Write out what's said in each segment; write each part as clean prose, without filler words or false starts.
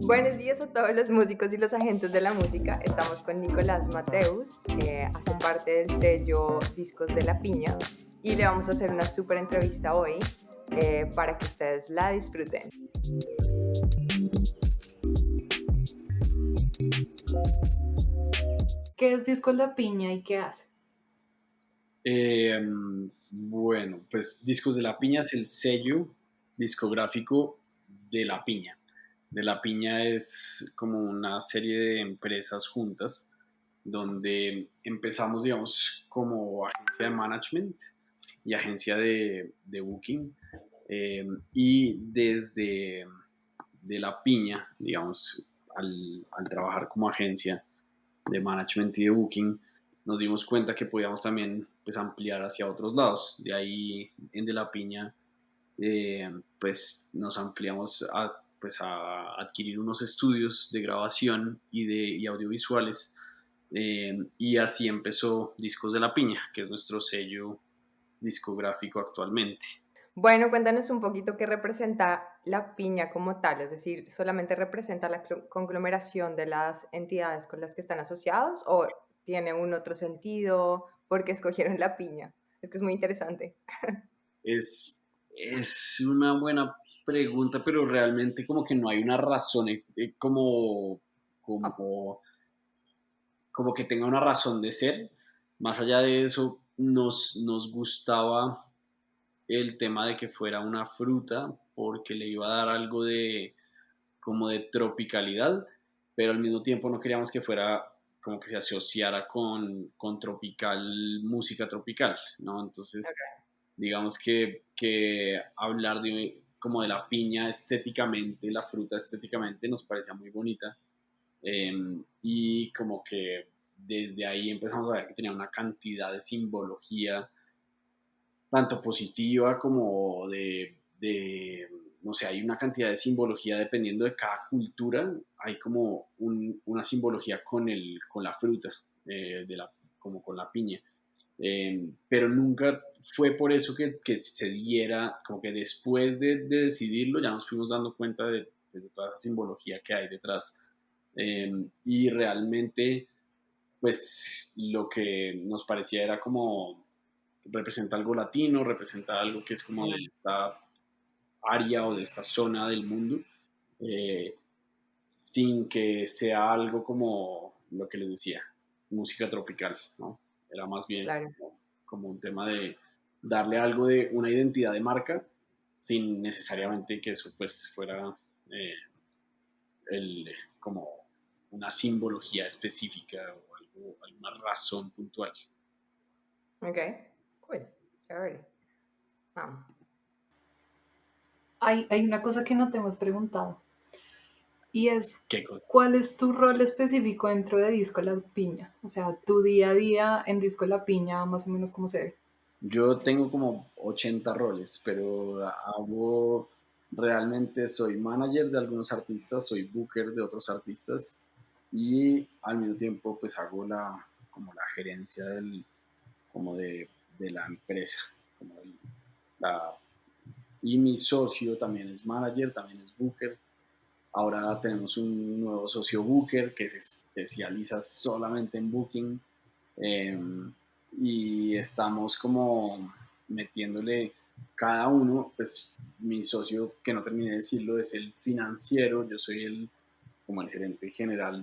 Buenos días a todos los músicos y los agentes de la música. Estamos con Nicolás Mateus, que hace parte del sello Discos de la Piña, y le vamos a hacer una súper entrevista hoy para que ustedes la disfruten. ¿Qué es Disco La Piña y qué hace? Bueno, pues Discos de la Piña es el sello discográfico de La Piña. De La Piña es como una serie de empresas juntas donde empezamos, digamos, como agencia de management y agencia de booking. Y desde de La Piña, digamos, al trabajar como agencia de management y de booking, nos dimos cuenta que podíamos también pues, ampliar hacia otros lados. De ahí en De la Piña pues nos ampliamos a adquirir unos estudios de grabación y audiovisuales, y así empezó Discos de la Piña, que es nuestro sello discográfico actualmente. Bueno, cuéntanos un poquito qué representa la piña como tal, es decir, ¿solamente representa la conglomeración de las entidades con las que están asociados o tiene un otro sentido? ¿Por qué escogieron la piña? Es que es muy interesante. Es una buena pregunta, pero realmente como que no hay una razón, como, como que tenga una razón de ser. Más allá de eso, nos gustaba el tema de que fuera una fruta porque le iba a dar algo de como de tropicalidad, pero al mismo tiempo no queríamos que fuera como que se asociara con tropical, música tropical, ¿no? Entonces, digamos que hablar como de la piña estéticamente, la fruta estéticamente nos parecía muy bonita, y como que desde ahí empezamos a ver que tenía una cantidad de simbología, tanto positiva como no sé, hay una cantidad de simbología dependiendo de cada cultura, hay como una simbología con la fruta, como con la piña. Pero nunca fue por eso que se diera, como que después de decidirlo ya nos fuimos dando cuenta de toda esa simbología que hay detrás. Y realmente, pues lo que nos parecía era como representa algo latino, representa algo que es como de esta área o de esta zona del mundo, eh, sin que sea algo como lo que les decía, música tropical, ¿no? Era más bien Claro. como un tema de darle algo de una identidad de marca sin necesariamente que eso pues fuera eh, como una simbología específica o alguna razón puntual. Ok, cool, chévere. Ah. Hay una cosa que no te hemos preguntado y es, ¿Qué cosa? ¿cuál es tu rol específico dentro de Disco La Piña? O sea, tu día a día en Disco La Piña, más o menos cómo se ve. Yo tengo como 80 roles, pero realmente soy manager de algunos artistas, soy booker de otros artistas y al mismo tiempo pues hago como la gerencia como de la empresa. Como la, y mi socio también es manager, también es booker. Ahora tenemos un nuevo socio booker que se especializa solamente en booking, eh, y estamos como metiéndole cada uno, pues mi socio, que no terminé de decirlo, es el financiero, yo soy como el gerente general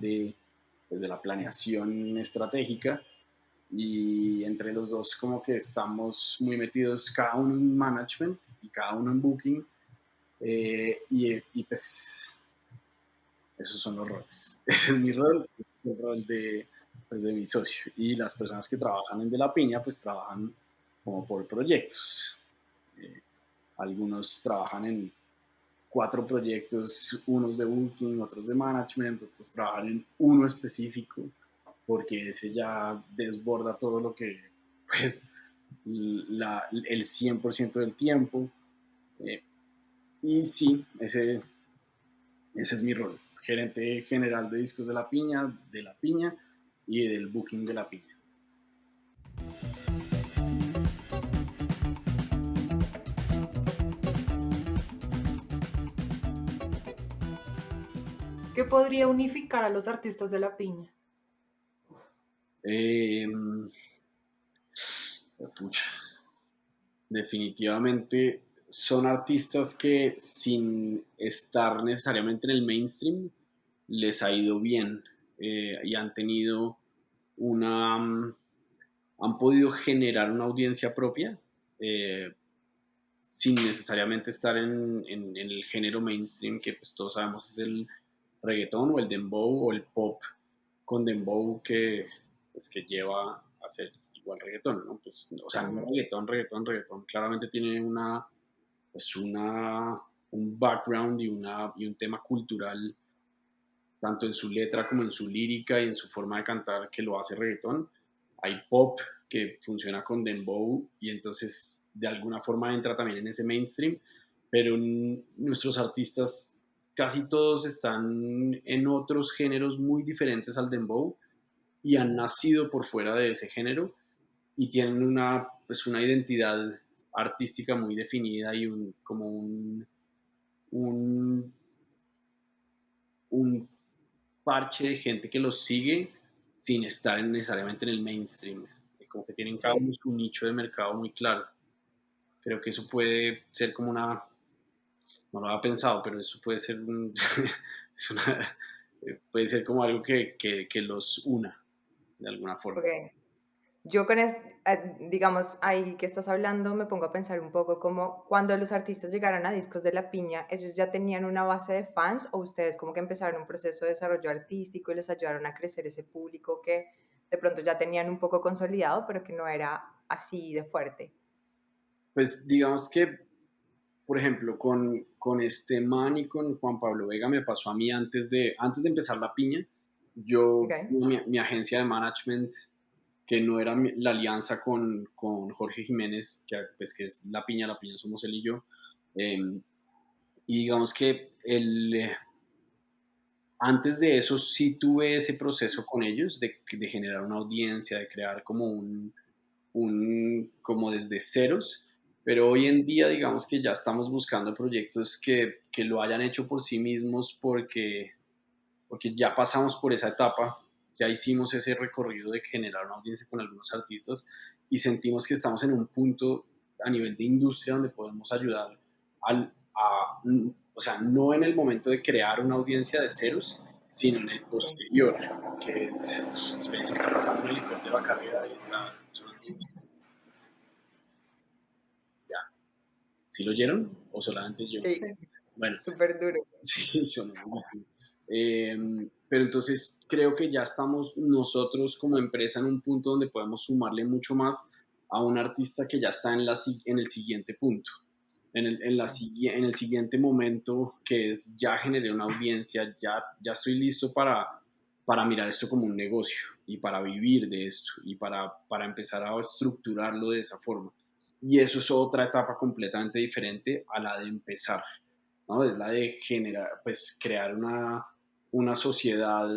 pues, de la planeación estratégica, y entre los dos como que estamos muy metidos cada uno en management y cada uno en booking, y pues esos son los roles. Ese es mi rol, el rol pues, de mi socio. Y las personas que trabajan en De la Piña, pues trabajan como por proyectos. Eh, Algunos trabajan en 4 proyectos, unos de booking, otros de management, otros trabajan en uno específico, porque ese ya desborda todo lo que, pues, el 100% del tiempo. Eh, y sí, ese es mi rol, gerente general de Discos de La Piña y del booking de La Piña. ¿Qué podría unificar a los artistas de la piña? Eh, pucha, definitivamente son artistas que sin estar necesariamente en el mainstream les ha ido bien, y han tenido una, han podido generar una audiencia propia, eh, sin necesariamente estar en el género mainstream que pues todos sabemos es el reggaetón o el dembow o el pop con dembow que, pues, que lleva a ser igual reggaetón, ¿no? Pues, o sea, no Ujú. reggaetón, claramente tiene pues un background y un tema cultural, tanto en su letra como en su lírica y en su forma de cantar que lo hace reggaetón. Hay pop que funciona con dembow y entonces de alguna forma entra también en ese mainstream, pero nuestros artistas casi todos están en otros géneros muy diferentes al dembow y han nacido por fuera de ese género y tienen pues una identidad artística muy definida y un, un parche de gente que los sigue sin estar necesariamente en el mainstream. Como que tienen cada uno Sí. su nicho de mercado muy claro. Creo que eso puede ser como no lo había pensado, pero eso puede ser es puede ser como algo que los una de alguna forma. Ok. Yo con digamos, ahí que estás hablando, me pongo a pensar un poco como cuando los artistas llegaron a Discos de la Piña, ¿ellos ya tenían una base de fans o ustedes como que empezaron un proceso de desarrollo artístico y les ayudaron a crecer ese público que de pronto ya tenían un poco consolidado, pero que no era así de fuerte? Pues digamos que, por ejemplo, con este man y con Juan Pablo Vega me pasó a mí antes de empezar La Piña, yo, Ok. mi agencia de management que no era la alianza con Jorge Jiménez, que, pues, que es La Piña somos él y yo. Eh, y digamos que antes de eso sí tuve ese proceso con ellos de generar una audiencia, de crear como como desde ceros, pero hoy en día digamos que ya estamos buscando proyectos que lo hayan hecho por sí mismos porque ya pasamos por esa etapa, ya hicimos ese recorrido de generar una audiencia con algunos artistas y sentimos que estamos en un punto a nivel de industria donde podemos ayudar o sea, no en el momento de crear una audiencia de ceros, sino en el Sí. posterior, que es, espérense, está pasando un helicóptero a carrera y está sonando. Ya, ¿sí lo oyeron o solamente yo? Sí, Sí. Bueno, súper duro. sí, sonó buenísimo. Pero entonces creo que ya estamos nosotros como empresa en un punto donde podemos sumarle mucho más a un artista que ya está en el siguiente punto, en el siguiente momento que es ya generé una audiencia, ya estoy listo para mirar esto como un negocio y para vivir de esto y para empezar a estructurarlo de esa forma. Y eso es otra etapa completamente diferente a la de empezar, ¿no? Es la de generar, pues crear una sociedad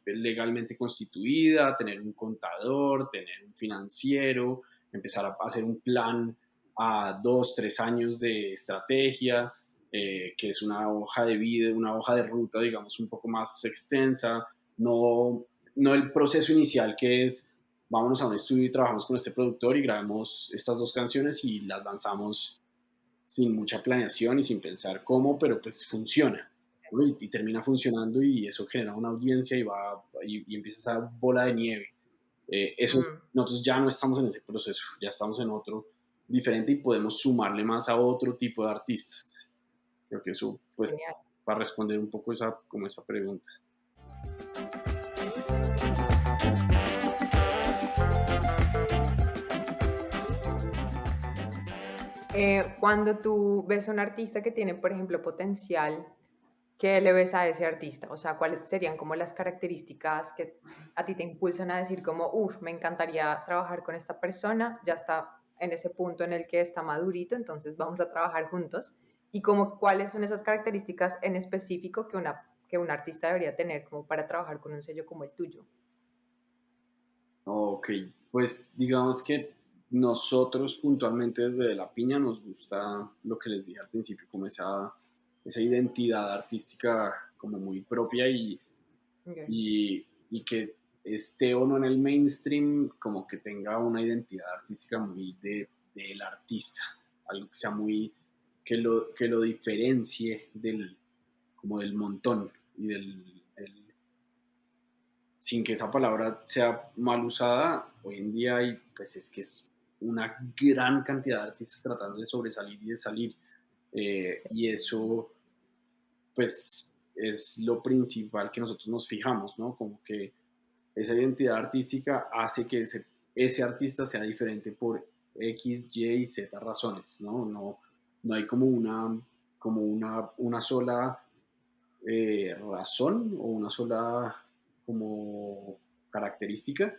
legalmente constituida, tener un contador, tener un financiero, empezar a hacer un plan a 2, 3 años de estrategia, que es una hoja de vida, una hoja de ruta, digamos, un poco más extensa, no el proceso inicial que es vámonos a un estudio y trabajamos con este productor y grabamos estas 2 canciones y las lanzamos sin mucha planeación y sin pensar cómo, pero pues funciona, ¿no? Y termina funcionando y eso genera una audiencia y empieza esa bola de nieve. Eso Mm, nosotros ya no estamos en ese proceso, ya estamos en otro diferente y podemos sumarle más a otro tipo de artistas. Creo que eso, pues, genial. para responder un poco como esa pregunta. Cuando tú ves a un artista que tiene, por ejemplo, potencial, ¿qué le ves a ese artista? O sea, ¿cuáles serían como las características que a ti te impulsan a decir como, uff, me encantaría trabajar con esta persona, ya está en ese punto en el que está madurito, entonces vamos a trabajar juntos? Y como, ¿cuáles son esas características en específico que un artista debería tener como para trabajar con un sello como el tuyo? Ok, pues digamos que nosotros puntualmente desde La Piña nos gusta lo que les dije al principio, como esa identidad artística como muy propia Ok. y que esté o no en el mainstream, como que tenga una identidad artística muy del artista, algo que sea muy, que lo diferencie como del montón y sin que esa palabra sea mal usada, hoy en día hay, pues es que es una gran cantidad de artistas tratando de sobresalir y de salir, y eso pues es lo principal que nosotros nos fijamos, ¿no? Como que esa identidad artística hace que ese artista sea diferente por X, Y y Z razones, ¿no? No hay una sola razón o una sola como característica,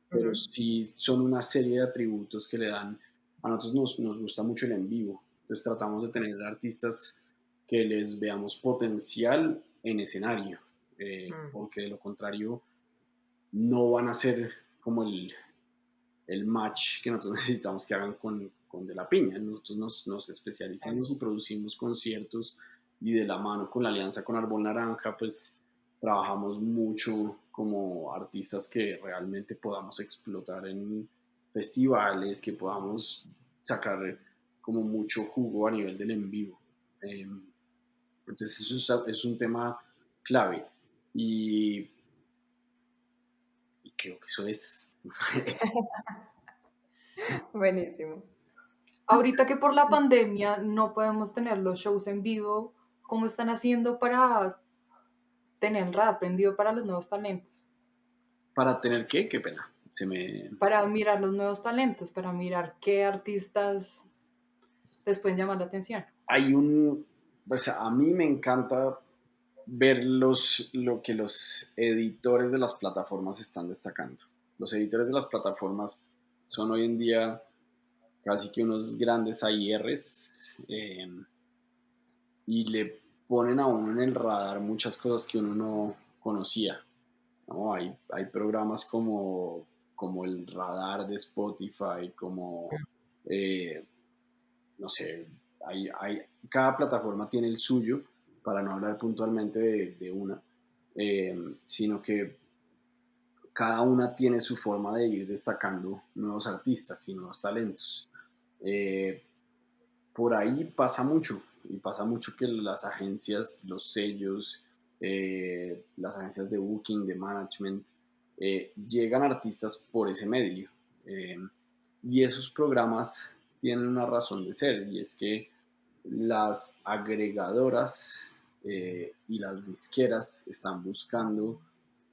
pero Ujú. sí son una serie de atributos que le dan, a nosotros nos gusta mucho el en vivo, entonces tratamos de tener artistas que les veamos potencial en escenario, Mm. porque de lo contrario no van a ser como el match que nosotros necesitamos que hagan con De La Piña. Nosotros nos Claro. especializamos y producimos conciertos y de la mano con la alianza con Árbol Naranja, pues trabajamos mucho como artistas que realmente podamos explotar en festivales, que podamos sacar como mucho jugo a nivel del en vivo. Eh, entonces es un tema clave y, y creo que eso es. Buenísimo. Ahorita que por la pandemia no podemos tener los shows en vivo, ¿cómo están haciendo para tener el radar prendido para los nuevos talentos? Para tener qué pena. Se me, Para mirar los nuevos talentos, para mirar qué artistas les pueden llamar la atención. hay un, pues a mí me encanta ver lo que los editores de las plataformas están destacando. Los editores de las plataformas son hoy en día casi que unos grandes AIRs, y le ponen a uno en el radar muchas cosas que uno no conocía, ¿no? Hay programas como el radar de Spotify, como eh, no sé, cada plataforma tiene el suyo, para no hablar puntualmente de una, sino que cada una tiene su forma de ir destacando nuevos artistas y nuevos talentos. Eh, por ahí pasa mucho, y pasa mucho que las agencias, los sellos, las agencias de booking, de management, llegan artistas por ese medio. Eh, y esos programas tienen una razón de ser, y es que las agregadoras y las disqueras están buscando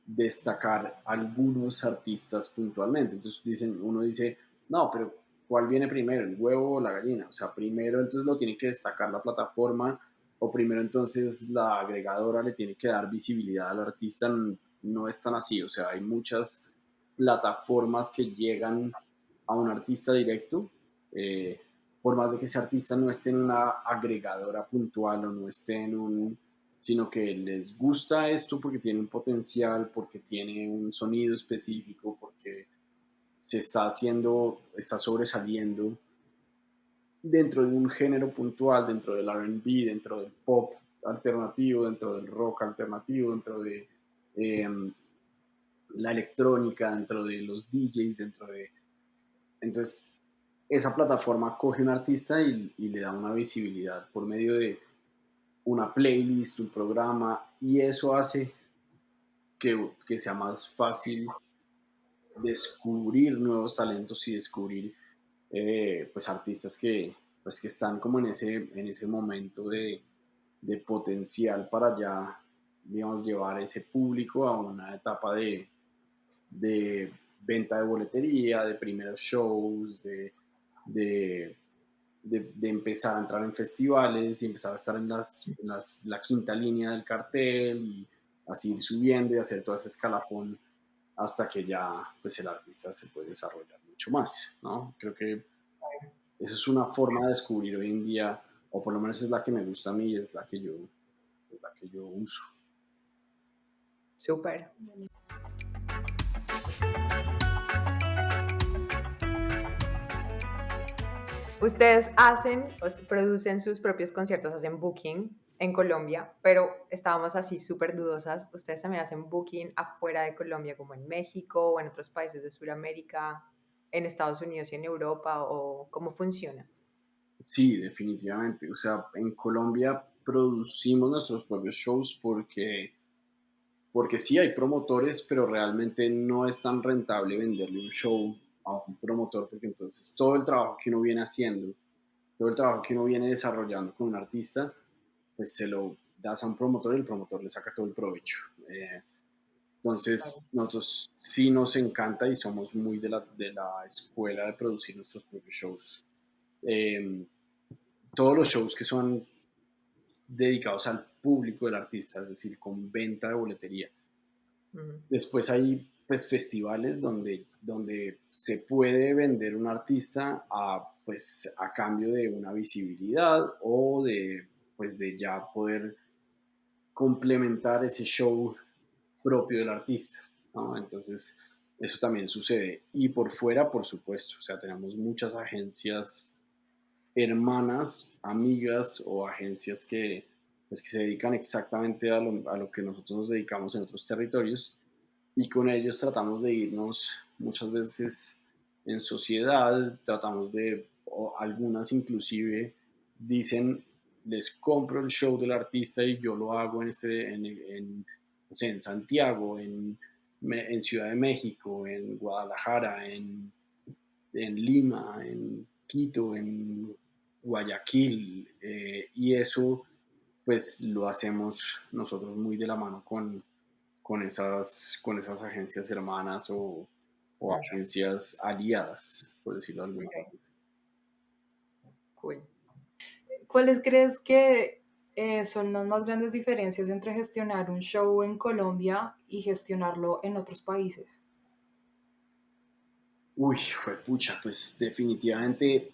destacar algunos artistas puntualmente. Entonces uno dice, no, pero ¿cuál viene primero, el huevo o la gallina? O sea, primero entonces lo tiene que destacar la plataforma, o primero entonces la agregadora le tiene que dar visibilidad al artista. No es tan así, o sea, hay muchas plataformas que llegan a un artista directo, eh, por más de que ese artista no esté en una agregadora puntual o no esté en un, sino que les gusta esto porque tiene un potencial, porque tiene un sonido específico, porque se está haciendo, está sobresaliendo dentro de un género puntual, dentro del R&B, dentro del pop alternativo, dentro del rock alternativo, dentro de eh, la electrónica, dentro de los DJs, dentro de... Entonces, esa plataforma coge un artista y le da una visibilidad por medio de una playlist, un programa, y eso hace que sea más fácil descubrir nuevos talentos y descubrir pues artistas pues que están como en ese momento de potencial para ya, digamos, llevar ese público a una etapa de venta de boletería, de primeros shows, de, de empezar a entrar en festivales y empezar a estar la quinta línea del cartel, y así ir subiendo y hacer todo ese escalafón hasta que ya pues el artista se puede desarrollar mucho más, ¿no? Creo que esa es una forma de descubrir hoy en día, o por lo menos es la que me gusta a mí, es la que yo uso. Súper. ¿Ustedes hacen, producen sus propios conciertos, hacen booking en Colombia, pero estábamos así súper dudosas. ¿Ustedes también hacen booking afuera de Colombia, como en México o en otros países de Sudamérica, en Estados Unidos y en Europa, o cómo funciona? Sí, definitivamente. O sea, en Colombia producimos nuestros propios shows porque sí hay promotores, pero realmente no es tan rentable venderle un show a un promotor, porque entonces todo el trabajo que uno viene haciendo, todo el trabajo que uno viene desarrollando con un artista, pues se lo das a un promotor y el promotor le saca todo el provecho. Claro. Entonces, nosotros sí nos encanta y somos muy de la escuela de producir nuestros propios shows. Eh, Todos los shows que son dedicados al público del artista, es decir, con venta de boletería. Ujú. Después hay pues festivales donde se puede vender un artista a cambio de una visibilidad o de ya poder complementar ese show propio del artista, ¿no? Entonces, eso también sucede. Y por fuera, por supuesto, o sea, tenemos muchas agencias hermanas, amigas o agencias que se dedican exactamente a lo que nosotros nos dedicamos en otros territorios y con ellos tratamos de irnos muchas veces en sociedad, tratamos o algunas inclusive dicen, les compro el show del artista y yo lo hago no sé, en Santiago, en Ciudad de México, en Guadalajara, en Lima, en Quito, en Guayaquil, y eso pues lo hacemos nosotros muy de la mano con esas agencias hermanas o Mm, agencias aliadas, por decirlo de alguna ok, forma. cool. ¿Cuáles crees que son las más grandes diferencias entre gestionar un show en Colombia y gestionarlo en otros países? Uy, pucha, pues definitivamente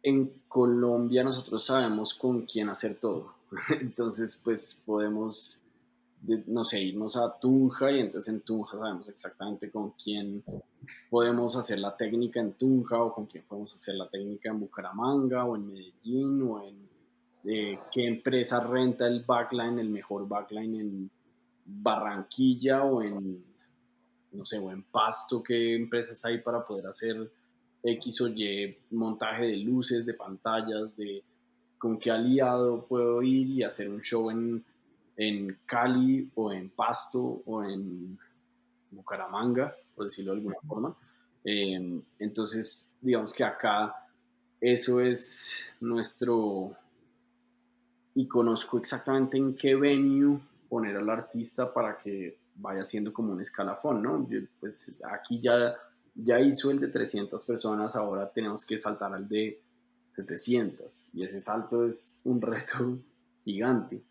en Colombia nosotros sabemos con quién hacer todo. Entonces, pues podemos, no sé, irnos a Tunja y entonces en Tunja sabemos exactamente con quién podemos hacer la técnica en Tunja o con quién podemos hacer la técnica en Bucaramanga o en Medellín o en qué empresa renta el backline, el mejor backline en Barranquilla o no sé, o en Pasto, qué empresas hay para poder hacer X o Y montaje de luces, de pantallas, de con qué aliado puedo ir y hacer un show en Cali o en Pasto o en Bucaramanga, por decirlo de alguna Ujú. forma. Entonces, digamos que acá eso es nuestro, y conozco exactamente en qué venue poner al artista para que vaya siendo como un escalafón, ¿no? Pues aquí ya hizo el de 300 personas, ahora tenemos que saltar al de 700 y ese salto es un reto gigante. Uf,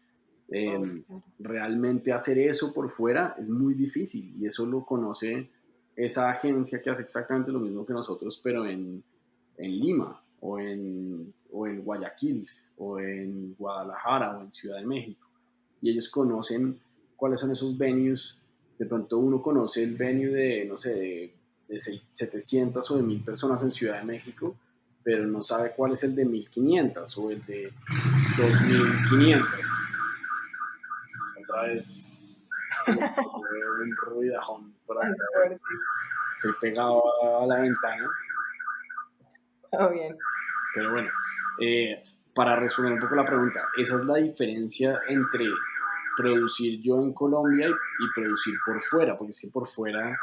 Eh, claro. Realmente hacer eso por fuera es muy difícil y eso lo conoce esa agencia que hace exactamente lo mismo que nosotros, pero en Lima o en Guayaquil o en Guadalajara o en Ciudad de México. Y ellos conocen cuáles son esos venues. De pronto uno conoce el venue de, no sé, de 700 o de 1000 personas en Ciudad de México, pero no sabe cuál es el de 1500 o el de 2500. Otra vez se me ocurre un ruidajón por Ay, acá. suerte. Estoy pegado a la ventana, Todo bien. pero bueno, para responder un poco la pregunta, esa es la diferencia entre producir yo en Colombia y producir por fuera, porque es que por fuera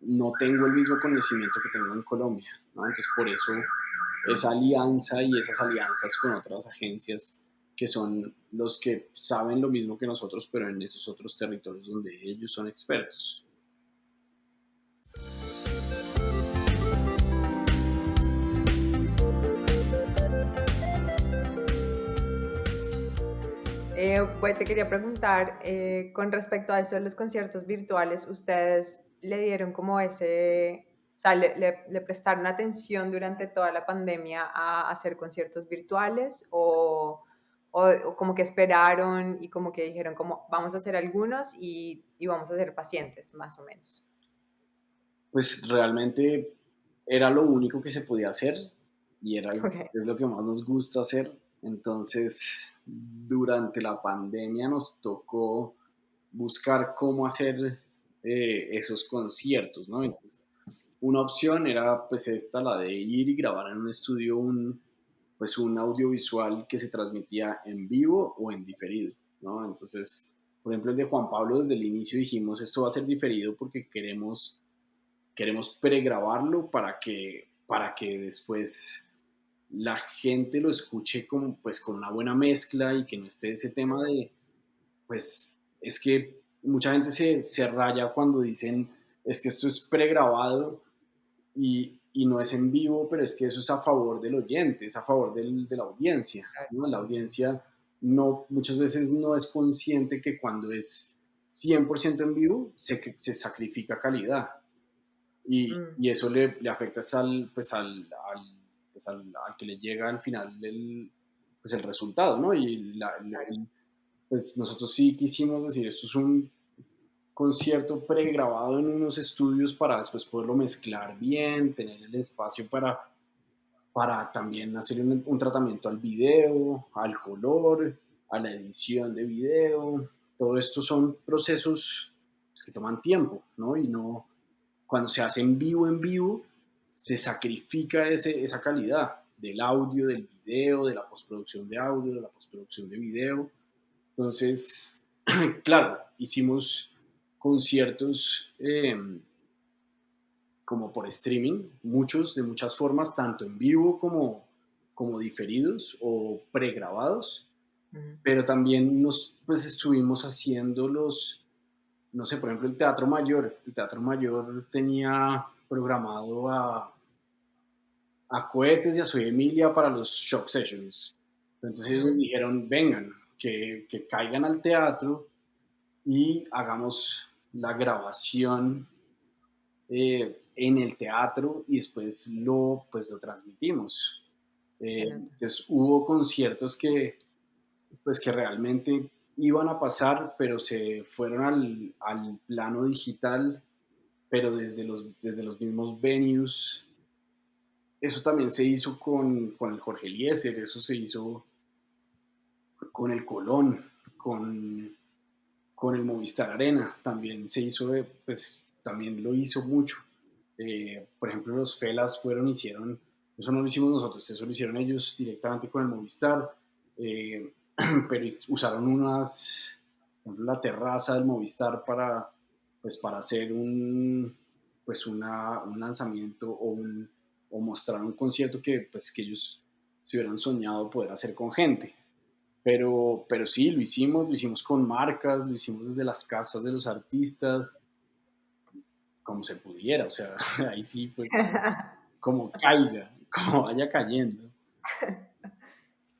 no tengo el mismo conocimiento que tengo en Colombia, ¿no? Entonces por eso esa alianza y esas alianzas con otras agencias que son los que saben lo mismo que nosotros, pero en esos otros territorios donde ellos son expertos. Pues te quería preguntar, con respecto a eso de los conciertos virtuales, ¿ustedes le dieron como o sea, le prestaron atención durante toda la pandemia a hacer conciertos virtuales o como que esperaron y como que dijeron como vamos a hacer algunos y vamos a ser pacientes, más o menos? Pues realmente era lo único que se podía hacer y Ok. es lo que más nos gusta hacer. Entonces, durante la pandemia nos tocó buscar cómo hacer esos conciertos, ¿no? Entonces, una opción era pues esta, la de ir y grabar en un estudio pues un audiovisual que se transmitía en vivo o en diferido, ¿no? Entonces, por ejemplo, el de Juan Pablo desde el inicio dijimos, esto va a ser diferido porque queremos pregrabarlo para que después la gente lo escuche como, pues, con una buena mezcla y que no esté ese tema de, pues, es que mucha gente se raya cuando dicen, es que esto es pregrabado y no es en vivo, pero es que eso es a favor del oyente, es a favor de la audiencia, ¿no? La audiencia muchas veces no es consciente que cuando es 100% en vivo se sacrifica calidad Mm, y eso le afecta al que le llega al final pues el resultado, ¿no? claro. Pues nosotros sí quisimos decir, esto es un concierto pregrabado en unos estudios para después poderlo mezclar bien, tener el espacio para también hacer un tratamiento al video, al color, a la edición de video. Todo esto son procesos pues, que toman tiempo, ¿no? Y no, cuando se hace en vivo, se sacrifica esa calidad del audio, del video, de la postproducción de audio, de la postproducción de video. Entonces, claro, hicimos conciertos como por streaming, muchos, de muchas formas, tanto en vivo como diferidos o pregrabados, Ujú. pero también pues estuvimos haciendo no sé, por ejemplo, el Teatro Mayor tenía programado a Cohetes y a Soy Emilia para los shock sessions. Entonces ellos nos Ujú. dijeron, vengan, que caigan al teatro y hagamos la grabación en el teatro y después pues lo transmitimos. Qué nota. Entonces hubo conciertos pues, que realmente iban a pasar, pero se fueron al plano digital, pero desde los mismos venues. Eso también se hizo con el Jorge Eliezer, eso se hizo con el Colón, con el Movistar Arena, también se hizo, pues también lo hizo mucho. Por ejemplo, los Felas hicieron, eso no lo hicimos nosotros, eso lo hicieron ellos directamente con el Movistar, eh, pero usaron por ejemplo, la terraza del Movistar pues para hacer un lanzamiento o mostrar un concierto que ellos se hubieran soñado poder hacer con gente. Pero sí, lo hicimos con marcas, lo hicimos desde las casas de los artistas, como se pudiera, o sea, ahí sí fue como caiga, como vaya cayendo.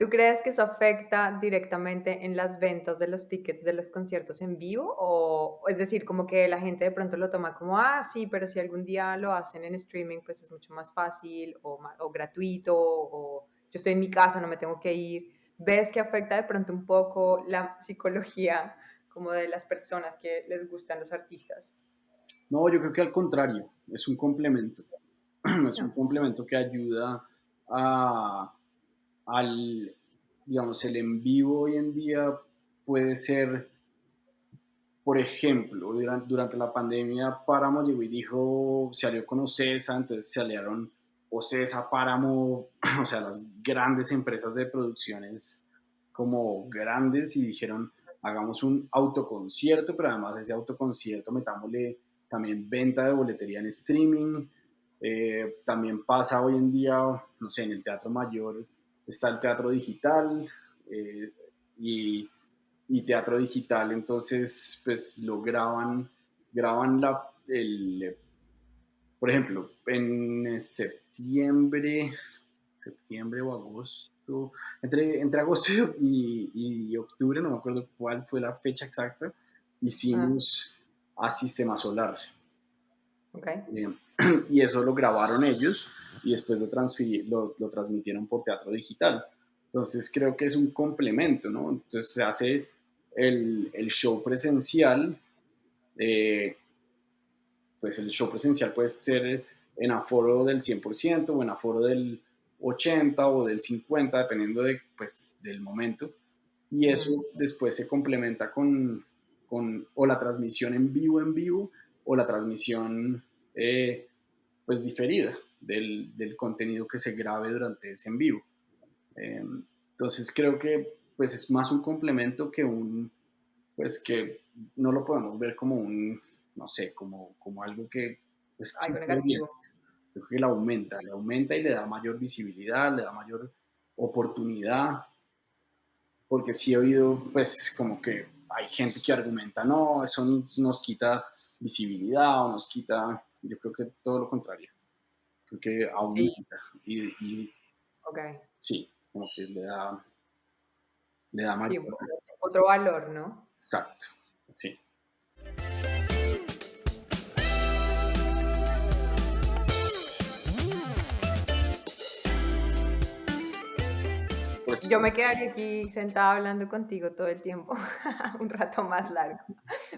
¿Tú crees que eso afecta directamente en las ventas de los tickets de los conciertos en vivo? O es decir, como que la gente de pronto lo toma como, ah, sí, pero si algún día lo hacen en streaming, pues es mucho más fácil o gratuito, o yo estoy en mi casa, no me tengo que ir. ¿Ves que afecta de pronto un poco la psicología como de las personas que les gustan los artistas? No, yo creo que al contrario, es un complemento, es un No. complemento que ayuda a, al, digamos, el en vivo hoy en día puede ser. Por ejemplo, durante la pandemia, Páramo llegó y dijo, se alió con Ocesa, entonces se aliaron Ocesa, Páramo, o sea, las grandes empresas de producciones como grandes y dijeron, hagamos un autoconcierto, pero además ese autoconcierto metámosle también venta de boletería en streaming. También pasa hoy en día, no sé, en el Teatro Mayor está el teatro digital eh, y teatro digital, entonces pues lo graban por ejemplo, en septiembre o agosto, entre agosto y octubre, no me acuerdo cuál fue la fecha exacta, Ah, hicimos a Sistema Solar. ok. Eh, y eso lo grabaron ellos y después lo transmitieron por teatro digital. Entonces creo que es un complemento, ¿no? Entonces se hace el show presencial, eh, pues el show presencial puede ser en aforo del 100% o en aforo 80 o del 50, dependiendo de, pues, del momento. Y eso Mm, después se complementa con o la transmisión en vivo, o la transmisión pues diferida del contenido que se grabe durante ese en vivo. Eh, entonces creo que pues es más un complemento que pues que no lo podemos ver como no sé, como algo que pues algo quita audiencia. negativo. Creo que le aumenta y le da mayor visibilidad, le da mayor oportunidad, porque sí he oído, pues, como que hay gente que argumenta, no, eso nos quita visibilidad o nos quita, yo creo que todo lo contrario, creo que Sí, aumenta y ok. sí, como que le da Sí, mayor, otro valor, ¿no? exacto, sí. Pues Yo me quedaría aquí sentada hablando contigo todo el tiempo, un rato más largo.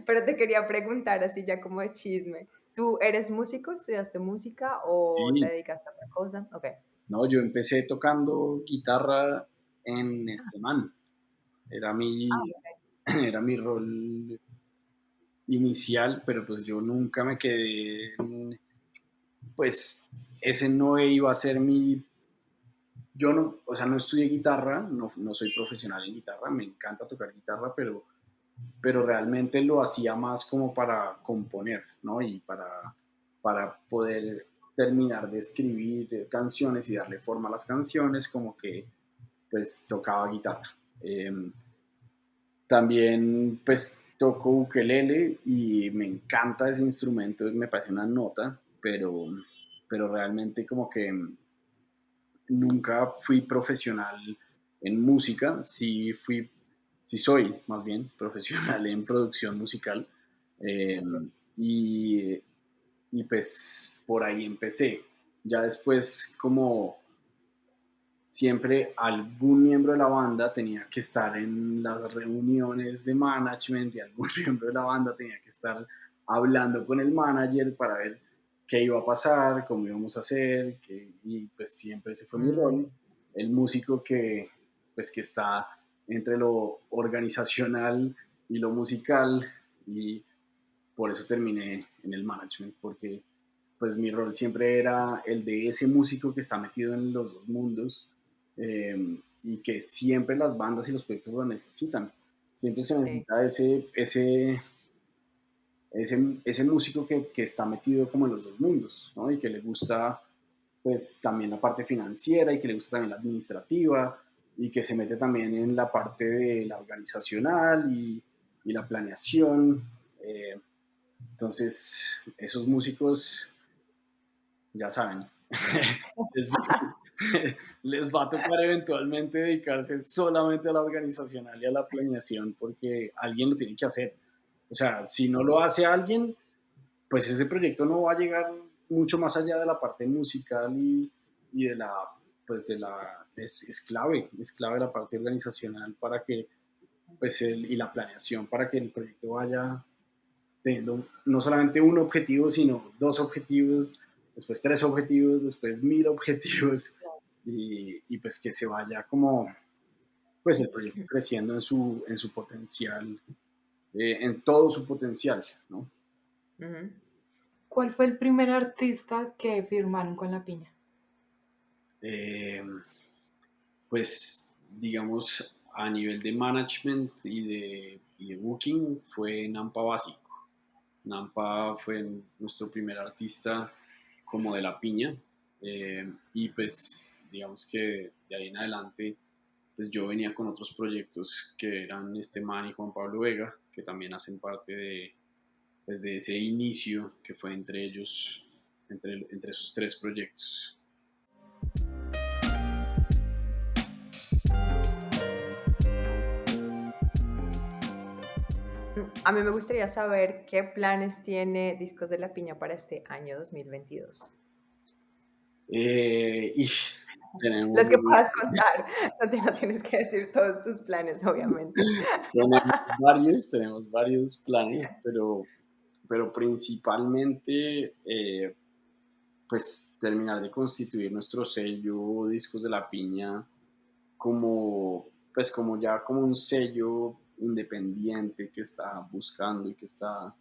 Pero te quería preguntar, así ya como de chisme, ¿tú eres músico? ¿Estudiaste música o te sí, dedicas a otra cosa? Ok. no, yo empecé tocando guitarra en man, era Ah, mi, ok. era mi rol inicial, pero pues yo nunca me quedé pues ese no iba a ser yo no, o sea, no estudié guitarra, no soy profesional en guitarra, me encanta tocar guitarra, pero realmente lo hacía más como para componer, ¿no? Y para poder terminar de escribir canciones y darle forma a las canciones, como que pues tocaba guitarra. Eh, También pues toco ukelele y me encanta ese instrumento, me parece una nota, pero realmente como que nunca fui profesional en música, sí soy más bien profesional en producción musical, eh, y, y pues por ahí empecé. Ya después como siempre algún miembro de la banda tenía que estar en las reuniones de management y algún miembro de la banda tenía que estar hablando con el manager para ver qué iba a pasar, cómo íbamos a hacer, y pues siempre ese fue mi rol, Mm, el músico pues que está entre lo organizacional y lo musical, y por eso terminé en el management, porque pues mi rol siempre era el de ese músico que está metido en los dos mundos, y que siempre las bandas y los proyectos lo necesitan. Siempre se sí, necesita ese músico que está metido como en los dos mundos, ¿no? Y que le gusta pues también la parte financiera y que le gusta también la administrativa y que se mete también en la parte de la organizacional y la planeación. Eh, entonces, esos músicos ya saben, les va, les va a tocar eventualmente dedicarse solamente a la organizacional y a la planeación porque alguien lo tiene que hacer. O sea, si no lo hace alguien, pues ese proyecto no va a llegar mucho más allá de la parte musical y de la, pues de la, es clave la parte organizacional para que, pues y la planeación para que el proyecto vaya teniendo no solamente un objetivo, sino dos objetivos, después tres objetivos, después 1000 objetivos y pues que se vaya como pues el proyecto creciendo en su potencial, en todo su potencial, ¿no? ujú. ¿Cuál fue el primer artista que firmaron con La Piña? Eh, pues digamos a nivel de management y de booking fue Nampa Básico. Nampa fue nuestro primer artista como de La Piña, y pues digamos que de ahí en adelante pues yo venía con otros proyectos que eran este man y Juan Pablo Vega, que también hacen parte pues, de ese inicio que fue entre ellos, entre esos tres proyectos. A mí me gustaría saber qué planes tiene Discos de la Piña para este año 2022. Y tenemos, Los que puedas contar, no tienes que decir todos tus planes, obviamente. tenemos varios planes, pero principalmente pues terminar de constituir nuestro sello Discos de la Piña como, pues como ya como un sello independiente que está buscando y que está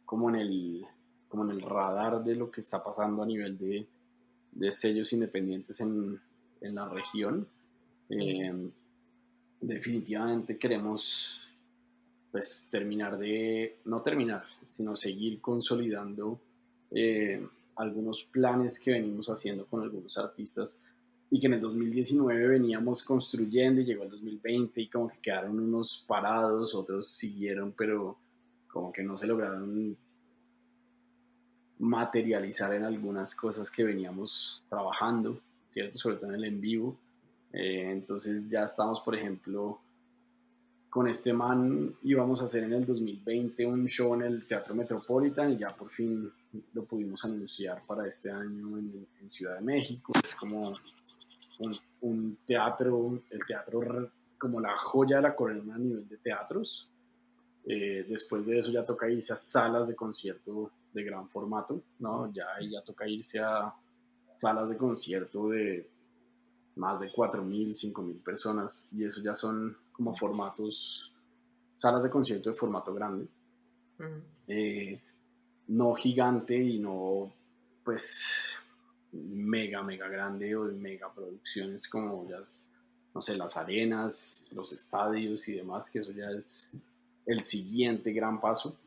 como en como en el radar de lo que está pasando a nivel de sellos independientes en la región. Mm. Eh, Definitivamente queremos pues terminar de, no terminar, sino seguir consolidando eh, algunos planes que venimos haciendo con algunos artistas y que en el 2019 veníamos construyendo y llegó el 2020 y como que quedaron unos parados, otros siguieron, pero como que no se lograron materializar en algunas cosas que veníamos trabajando, ¿cierto? Sobre todo en el en vivo. Entonces ya estamos, por ejemplo, con este man íbamos a hacer en el 2020 un show en el Teatro Metropolitan y ya por fin lo pudimos anunciar para este año en Ciudad de México. Es como un teatro, el teatro como la joya de la corona a nivel de teatros. Después de eso ya toca irse a salas de concierto de gran formato, ¿no? Ya toca irse a salas de concierto de más de 4.000, 5.000 personas y eso ya son como formatos, salas de concierto de formato grande, Mm. eh, no gigante y no pues mega grande o de mega producciones como las, no sé, las arenas, los estadios y demás, que eso ya es el siguiente gran paso,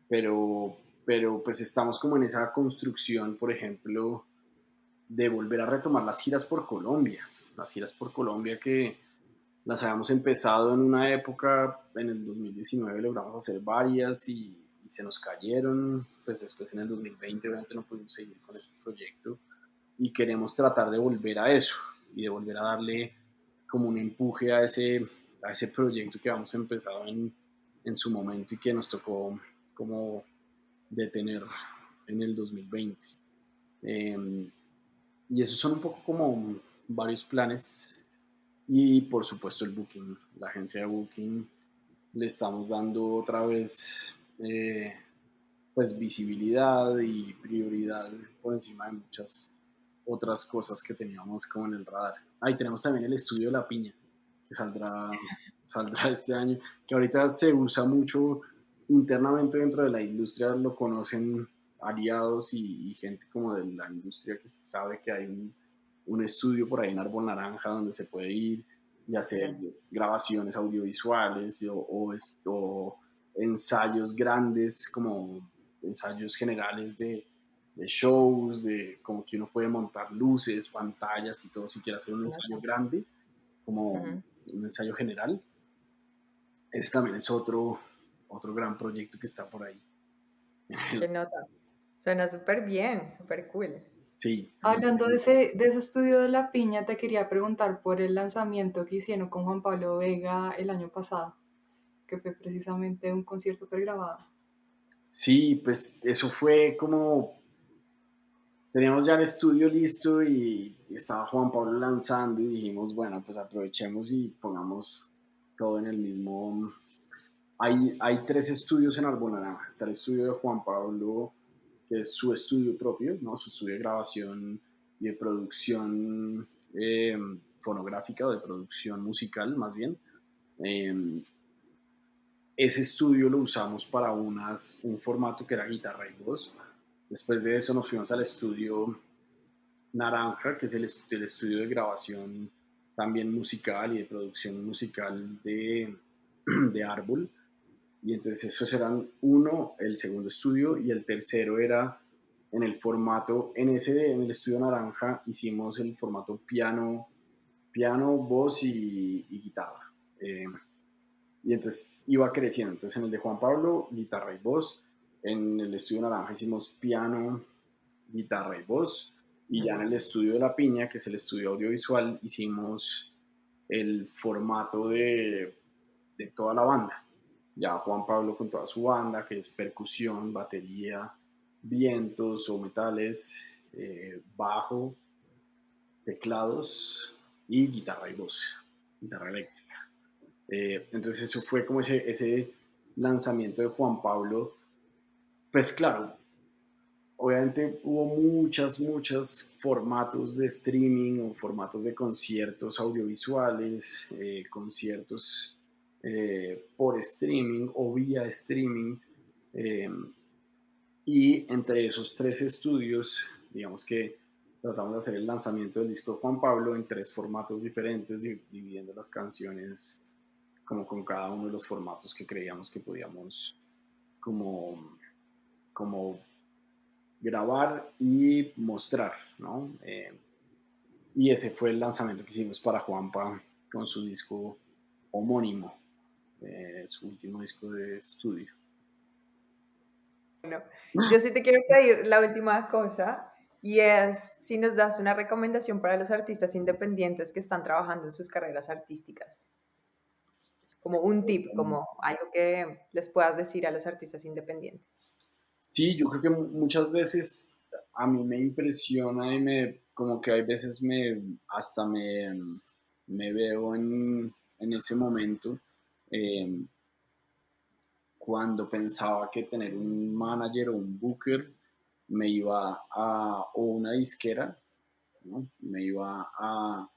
pero, pero pues estamos como en esa construcción, por ejemplo, de volver a retomar las giras por Colombia que las habíamos empezado en una época, en el 2019 logramos hacer varias y se nos cayeron, pues después en el 2020 obviamente no pudimos seguir con este proyecto y queremos tratar de volver a eso y de volver a darle como un empuje a ese proyecto que habíamos empezado en su momento y que nos tocó como detener en el 2020. Eh, y esos son un poco como varios planes y por supuesto el Booking, la agencia de Booking, le estamos dando otra vez pues visibilidad y prioridad por encima de muchas otras cosas que teníamos como en el radar. Ahí tenemos también el estudio de la piña, que saldrá este año, que ahorita se usa mucho internamente dentro de la industria, lo conocen aliados y gente como de la industria que sabe que hay un estudio por ahí en Árbol Naranja donde se puede ir y Sí. hacer grabaciones audiovisuales o ensayos grandes como ensayos generales de shows, de como que uno puede montar luces, pantallas y todo si quiere hacer un ensayo Nota. grande, como Ujú. un ensayo general. Ese también es otro gran proyecto que está por ahí. Qué nota. Suena súper bien, súper cool. Sí, Hablando de ese estudio de la piña, te quería preguntar por el lanzamiento que hicieron con Juan Pablo Vega el año pasado, que fue precisamente un concierto pregrabado. sí, pues eso fue como teníamos ya el estudio listo y estaba Juan Pablo lanzando y dijimos, bueno, pues aprovechemos y pongamos todo en el mismo. Hay tres estudios en Árbol Naranja. Está el estudio de Juan Pablo, que es su estudio propio, ¿no? Su estudio de grabación y de producción eh, fonográfica o de producción musical, más bien. Eh, Ese estudio lo usamos para un formato que era guitarra y voz. Después de eso nos fuimos al estudio Naranja, que es el estudio de grabación también musical y de producción musical de Árbol. Y entonces esos eran uno, el segundo estudio, y el tercero era en el formato, en el estudio Naranja hicimos el formato piano, voz y guitarra. Eh, y entonces iba creciendo. Entonces en el de Juan Pablo, guitarra y voz. En el estudio Naranja hicimos piano, guitarra y voz. Y ya en Ujú. el estudio de La Piña, que es el estudio audiovisual, hicimos el formato de toda la banda. Ya Juan Pablo con toda su banda, que es percusión, batería, vientos o metales, bajo, teclados y guitarra y voz, guitarra eléctrica. Entonces eso fue como ese lanzamiento de Juan Pablo. Pues claro, obviamente hubo muchos formatos de streaming o formatos de conciertos audiovisuales, conciertos por streaming o vía streaming. eh, y entre esos tres estudios, digamos que tratamos de hacer el lanzamiento del disco de Juan Pablo en tres formatos diferentes, dividiendo las canciones como con cada uno de los formatos que creíamos que podíamos como, como grabar y mostrar, ¿no? Y ese fue el lanzamiento que hicimos para Juanpa con su disco homónimo, su último disco de estudio. Bueno, yo sí te quiero pedir la última cosa y es si nos das una recomendación para los artistas independientes que están trabajando en sus carreras artísticas, como un tip, como algo que les puedas decir a los artistas independientes. Sí, yo creo que muchas veces a mí me impresiona y como que hay veces hasta me veo en ese momento eh, cuando pensaba que tener un manager o un booker me iba o una disquera, ¿no? Me iba a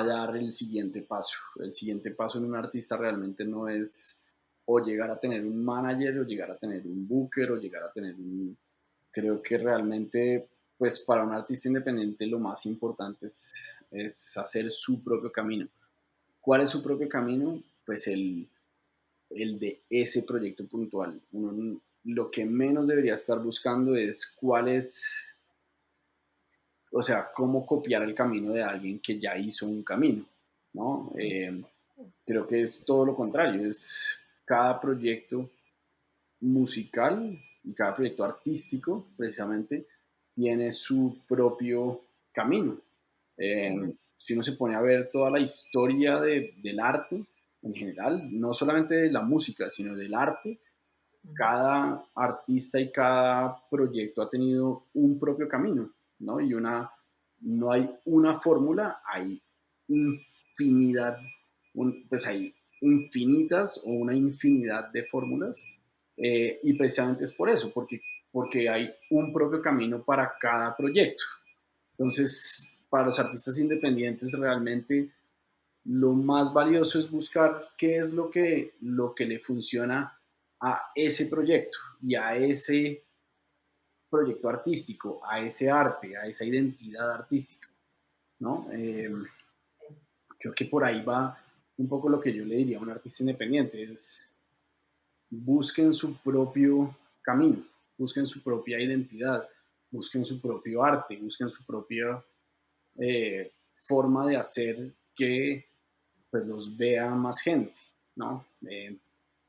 dar el siguiente paso. El siguiente paso en un artista realmente no es o llegar a tener un manager o llegar a tener un booker o llegar a tener un... Creo que realmente, pues para un artista independiente lo más importante es hacer su propio camino. ¿Cuál es su propio camino? Pues el de ese proyecto puntual. Uno lo que menos debería estar buscando es cuál es, o sea, cómo copiar el camino de alguien que ya hizo un camino, ¿no? Creo que es todo lo contrario, es cada proyecto musical y cada proyecto artístico, precisamente, tiene su propio camino. Si uno se pone a ver toda la historia del arte en general, no solamente de la música, sino del arte, cada artista y cada proyecto ha tenido un propio camino, ¿no? No hay una fórmula, hay infinidad, pues hay infinitas o una infinidad de fórmulas y precisamente es por eso, porque hay un propio camino para cada proyecto. Entonces, para los artistas independientes realmente lo más valioso es buscar qué es lo que le funciona a ese proyecto y a ese proyecto artístico, a ese arte, a esa identidad artística, ¿no? Creo que por ahí va un poco lo que yo le diría a un artista independiente, es busquen su propio camino, busquen su propia identidad, busquen su propio arte, busquen su propia forma de hacer que pues los vea más gente, ¿no?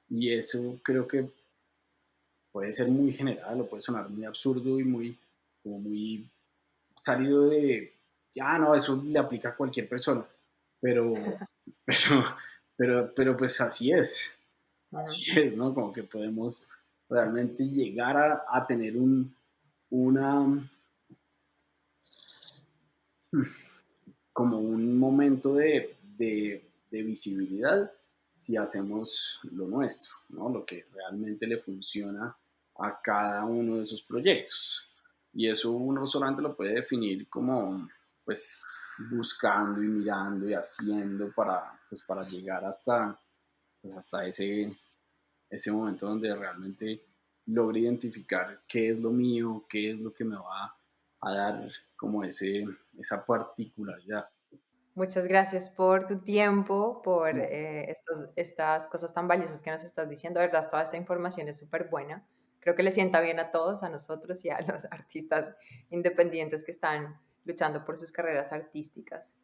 Y eso creo que puede ser muy general o puede sonar muy absurdo y como muy salido de, ya no, eso le aplica a cualquier persona, pero, pero, pero pues así es, ¿no? Como que podemos realmente llegar a tener una, como un momento de visibilidad si hacemos lo nuestro, ¿no? Lo que realmente le funciona a cada uno de esos proyectos. Y eso uno solamente lo puede definir como, pues, buscando y mirando y haciendo pues, para llegar pues, hasta ese momento donde realmente logre identificar qué es lo mío, qué es lo que me va a dar como esa particularidad. Muchas gracias por tu tiempo, por No, estas cosas tan valiosas que nos estás diciendo. De verdad, toda esta información es súper buena. Creo que le sienta bien a todos, a nosotros y a los artistas independientes que están luchando por sus carreras artísticas.